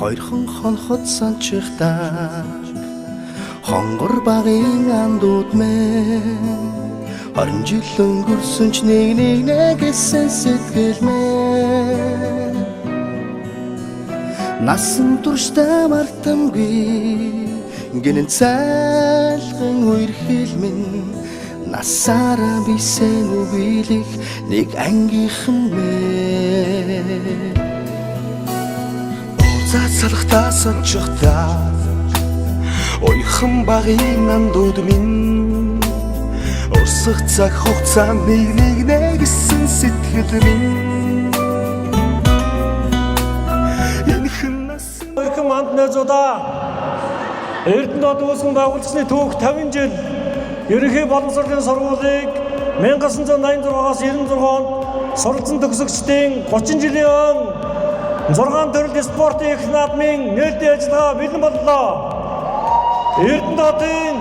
Хоёрхан хонхот санчихтаа хонгор багын андууд мэн 20 жил өнгөрсөн ч нэг гэсэн сэтгэл мэн насан туршдаа мартамгүй гинэн цайлган үер хэлмэн насаараа бисен үбилэх нэг ангийнхан мэн Цацалхтаа санчихтаа ойхон багын андууд минь урсах цаг хугацаанд нэг гэсэн сэтгэл минь ойхон манд найзуудаа Эрдэнэт үүсгэн байгуулагдсны түүх 50 жил ерөнхий боловсролын сургуулийг 1986-аас 96 онд суралцсан төгсөгчдийн 30 жилийн 6 төрөл спортын их наадмын нээлттэй ажиллагаа бэлэн боллоо. Эрдэнэтийн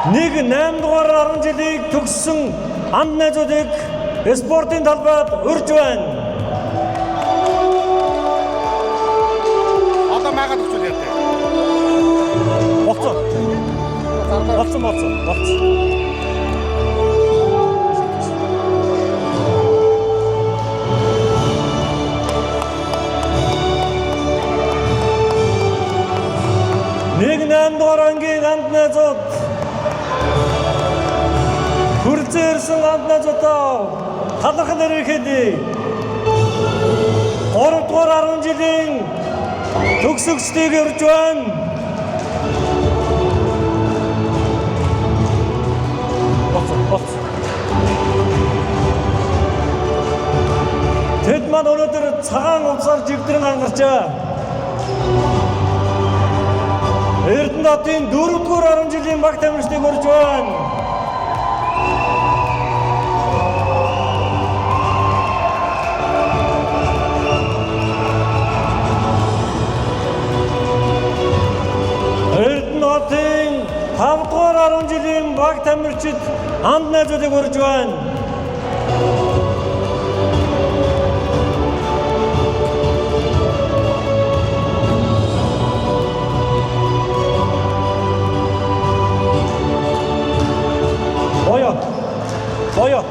8 дугаар 10 жилийг төгссөн анд найзуудыг спортын талбайд урьж байна. Одоо магаад өгч үү? Болцсон. Нэг 8 дугаар ангийн анд найзууд хүрцээрсэн анд найзуудаа талархан нэрхэдий 3 дугаар 10 жилийн төгсөгчдийг урьж байна. Тэд маань өнөөдөр цагаан увцаар живдрэн ангарчаа. Эрдэнэтийн 4-р 10 жилийн баг тамирчдыг урьж байна. Эрдэнэтийн 5-р 10 жилийн баг тамирчид анд найзуудыг урьж байна. Боё.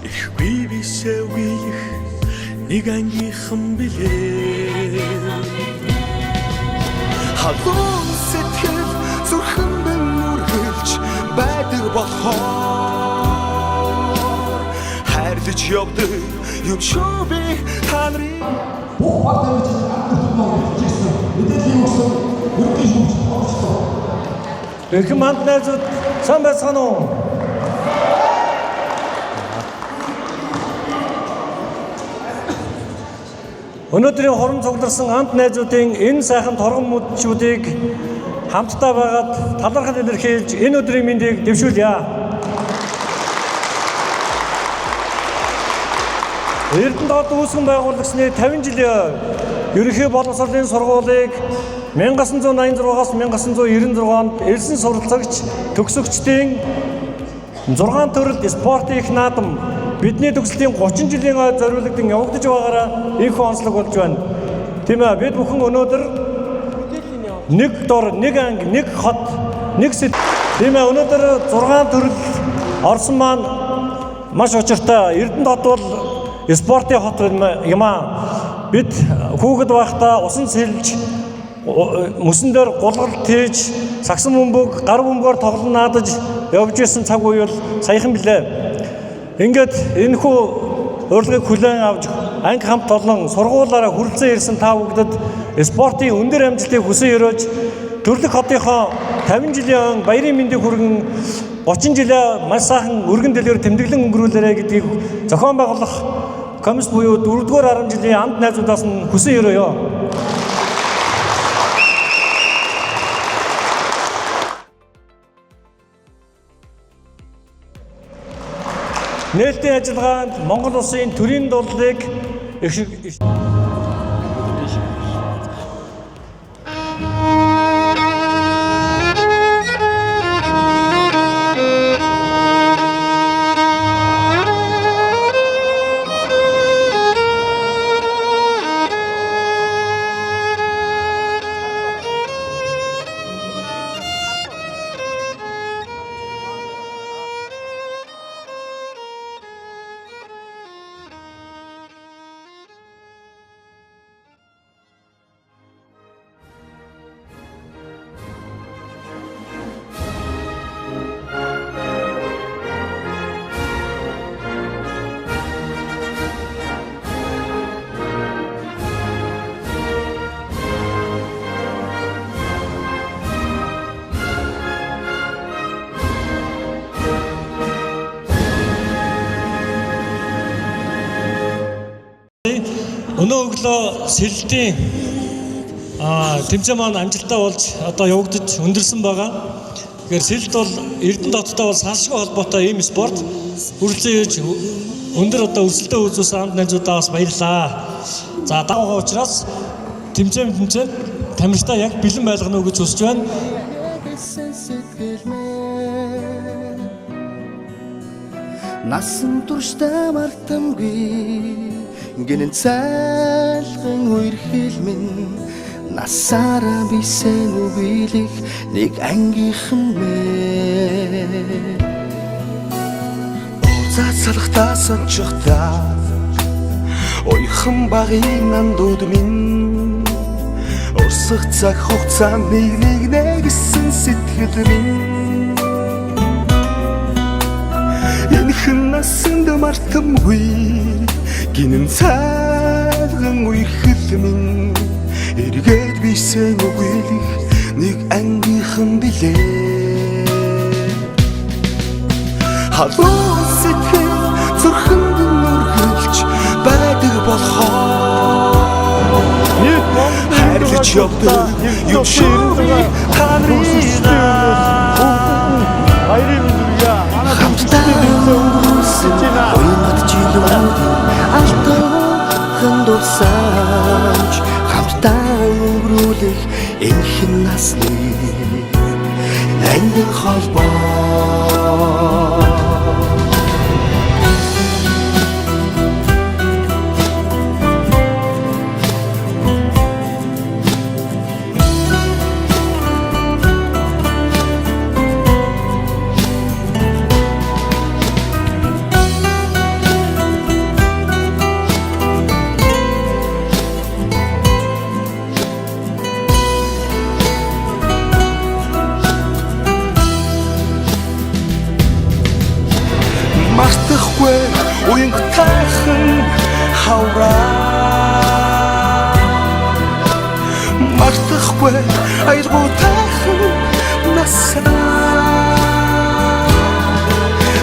Их бивисээ үеих нэг ангийнхан билээ. Халуун сэтгэл зүрхэн бэмүргэлж байдаг болохоор хайрлаж явдаг юм шүү би танарыг бүх баг тамирчид мэдээллийн өгсөн өргөж өгсөн. Эрхэм анд найзууд сайн байцгаана уу? Өнөөдрийн хорон цугларсан анд найзуудын энэ сайхан торгон мөдчүүдийг хамтдаа байгаад талархал илэрхийлж энэ өдрийн мэндийг дэвшүүлье. Эрдэнэт үүсгэн байгуулагдсны 50 жилийн ерөнхий боловсролын сургуулийг 1986-аас 1996 онд элсэн суралцагч төгсөгчдийн 6 төрөлд спортын их наадам бидний төгслийн 30 жилийн ойд зориулагдсан явагдаж байгаараа их онцлог болж байна. Тийм ээ, бид бүхэн өнөөдөр нэг дор, нэг анги, нэг хот, нэг сэт. Тийм ээ, өнөөдөр 6 төрөл орсон маань маш учиртай. Эрдэнэт бол спортын хот юм аа. Бид хүүхэд байхдаа усан сэлж, мөсөн дээр гулгалт хийж, сагсан бөмбөг, гар бөмбөгөөр тоглон наадаж явж исэн цаг үе бол саяхан билээ. Ингээд энэхүү урилгыг хүлээн авч анги хамт олон сургуулаараа хүрэлцэн ирсэн та бүхэнд спортын өндөр амжилтыг хүсэн өрөөж төрлөх хотынхоо 50 жилийн баярын мэндийг хүргэн 30 жилийн маш сайхан өргөн дэлгүүр тэмдэглэн өнгөрүүлээрэ гэдгийг зохион байгуулах комисс буюу 4-р 10 жилийн анд найзуудаас нь хүсэн өрөөё. Нээлттэй ажиллагаанд Монгол улсын төрийн дуудлыг Өнөө өглөө сэлэлтийн тэмцээн маань амжилттай болж одоо явагдаж өндөрлсөн байгаа. Тэгэхээр сэлэлт бол Эрдэнэ доттой бол салшгүй холбоотой ийм спорт. Хүрэлцээж өндөр одоо өрсөлдөө үзүүлсэн хамт найзуудаа бас баярлалаа. За даваа учраас тэмцээн тамирчдаа яг бэлэн байлгана уу гэж хүсэж байна. Насан туршдаа мартамгүй гинэн цайлган үерхэл минь насаараа бисэн үгийлэх нэг ангийнхан мэ Узаа салхтаа сончхтаа ойхон багын андууд минь урсах цаг хугацаанд нэг гэсэн сэтгэл минь Энэхэн насанд мартамгүй гинэн цайлган үерхэл минь эргээд бисэн үгийлэх нэг ангийнхан билээ Халуун сэтгэл зүрхэнд нүргэлж байдаг болохоор хайрлаж явдаг юм шиг та нарыг хамтдаа өнгөрүүлсэн ойнод жилүүдийн алтан дурсамж хамтдаа өнгөрүүлэх энэхэн насны ангин холбоо Мартахгүй уянг тайхан хавраа Мартахгүй аялгуу тайхан насаа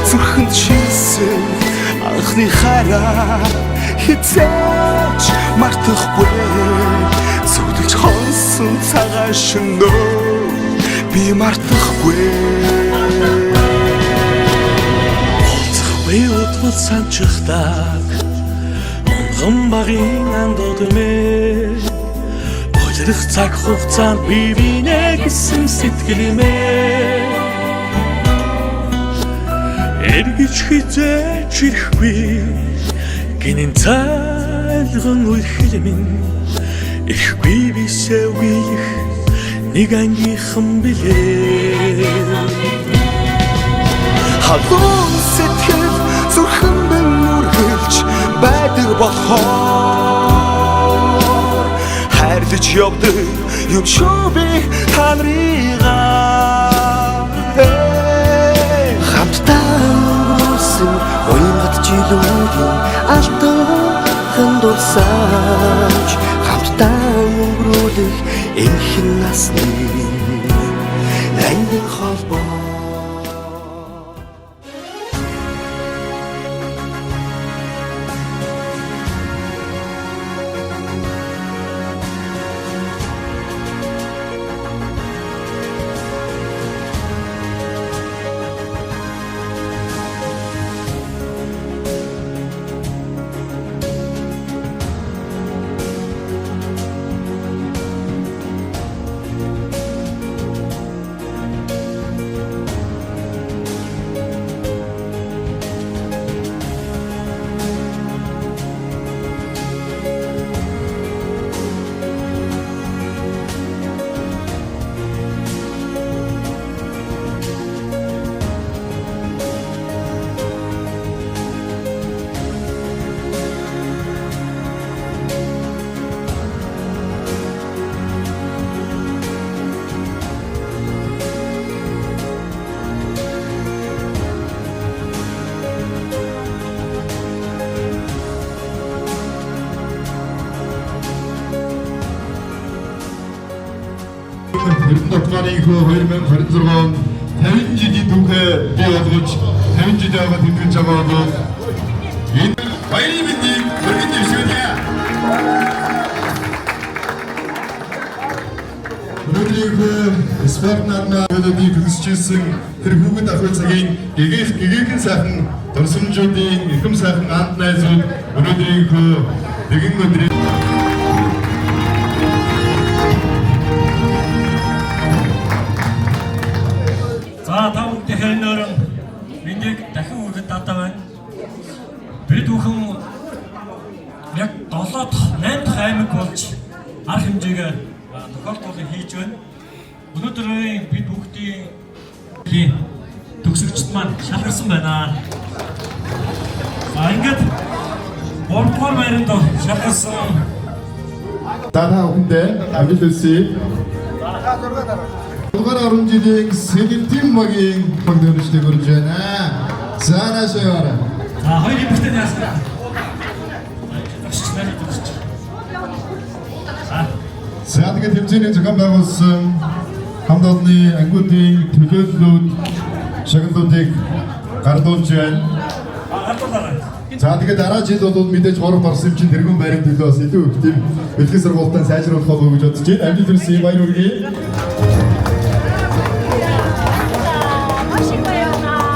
Зүрхэнд шилсэн анхны хараа хизээч мартахгүй Зүудэлж хонсон цагаан шөнөө би мартахгүй Уутвал санчхтаг онгон багын андууд мэ Болирх цаг хугацаанд би бинэ гэсэн сэтгэлмээ Эргэж хизээч ирэхгүй гинэн цайлган үерхэл минь ирэхгүй бисээ үгийлэх нэг ангийнхан билээ Халуун сэтгэл зүрхэнд нүргэлж байдаг болохоор хайрлаж явдаг юм шүү би та нарыгаа хамтдаа өнгөрүүлсэн ойнод жилүүдийн алтан дурсамж хамтдаа өнгөрүүлэх энэхэн насны ангин холбоо Эрдэнэ 2026 50 жилийн түүхээ бий болгож 50 жил яваад тэмдэглэж байгаа бол энэ баярын мэндийг өргөж ирсэнье. Өнөөдрийн спорт наадмын төлөвийг төгсөжсэн тэр хүүхэд ахуй цагийн гэгээгэн сайхан дурсамжуудын ихэм сайхан анд найзууд өнөөдрийн нэгэн өдрийн За та бүхэнд нөрөн мэндийг дахин үргэлж дадаа байна. Бид бүхэн яг 7 дахь 8 дахь аймаг болж арга хэмжээгээ тохиолдуулыг хийж байна. Өнөөдрийн бид бүгдийн төгсөгчд маань шалгарсан байна. За ингээд 3 дугаар байранд шалгарсан та бүхэндээ амжилт хүсье. 10 жилийн Сэлэнтийн багийн програмчдыг хүргэж байна. Санаашаа. за хоёрын бүтээн яасан. За тэгээд хэмжээний зохион байгуулсан хамт олонны ангиудын төлөөллүүд шагналуудыг гардуулж байна. За тэгээд дараа жил бол мэдээж хорог орсон юм чинь тэргүүн байрын төлөө бас илүү их тийм бэлтгэл сургалтаа сайжруулах болов уу гэж бодож байна. Амжилт хүсье, баяр хүргэе.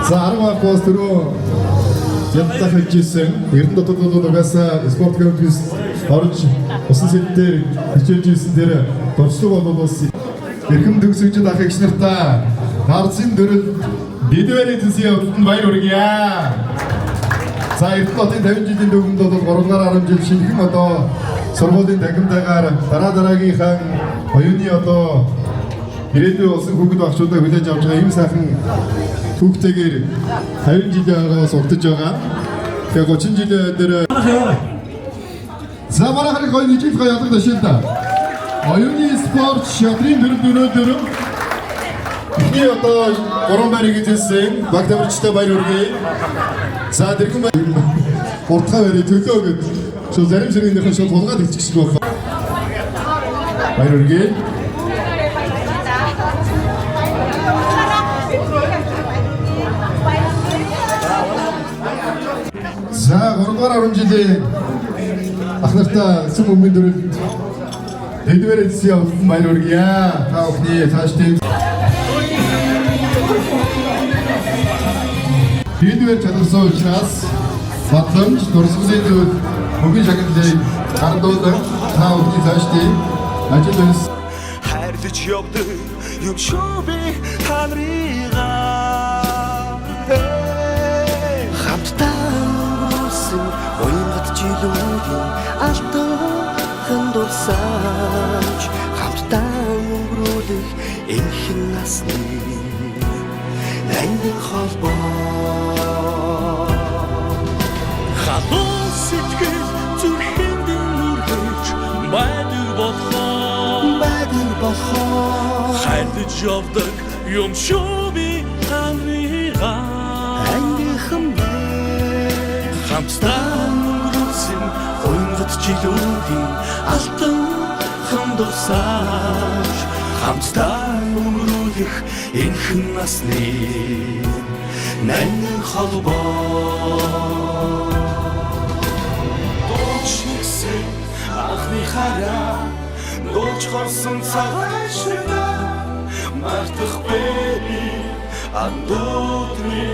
За 10 август түрүү янтах хийжсэн Эрдэнэ дотоод угаасаа спорт комплекс орж усан сэтээр хичээж ирсэн дээр дуршлаг бол бас эрхэм төгсөгчд ах эгч нартаа нарцын дөрөв бидвэрийн төсөө явуултанд баяр хүргье. За Эрдэнэ хотын 50 жилийн дөгөмд бол 3-10 жил шинэхэн одоо сургуулийн дахимтайгаар дараагийнхаа оюуны одоо ирээдүйн улсын хүүхэд багчуудаа хүлээж авч байгаа ийм сайхан түүхтэйгээр 50 жилийн агаас урдж байгаа. Тэгээ 30 жилийн дээр за марахыг гоё нэг жил гоё ялгаж шил та. Оюуны спорт шатрын өнөөдөр ихний одоо 3 байрыг эзэлсэн баг тамирчтай баяр хүргэе. За тэрхэн уртгаа барь төлөө гэж шууд зарим сэргийнхэн шууд тулгаад хэлчих шиг байна. Баяр хүргэе. За 3-10 жилийн ах нартаа сүм өмнө дөрөлд эдвэр эцсийн явуулсан баяр хүргье. Та бүхний цаашдын эдвэр чадсан учраас батламж дурсгалын зүйл мөнгөн шагналыг гардуулан та бүхний цаашдын ажил өнс хайрлаж явдаг юм шүү би та нарыгаа хамтдаа өнгөрүүлсэн уянгат жилүүдийн алтан дурсамж хамтдаа өнгөрүүлэх энхэн насны ангин холбоо халуун сэтгэл зүрхэнд нүргэж байдаг болохоор хайрлаж явдаг юм шүү би та нарыгаа хамтдаа өнгөрүүлсэн уянгат жилүүдийн алтан дурсамж хамтдаа өнгөрүүлэх энхэн насны нандин холбоо дуугшигсэн анхны хараа дууч хорсон цагаан шиг мартах бэби андуутны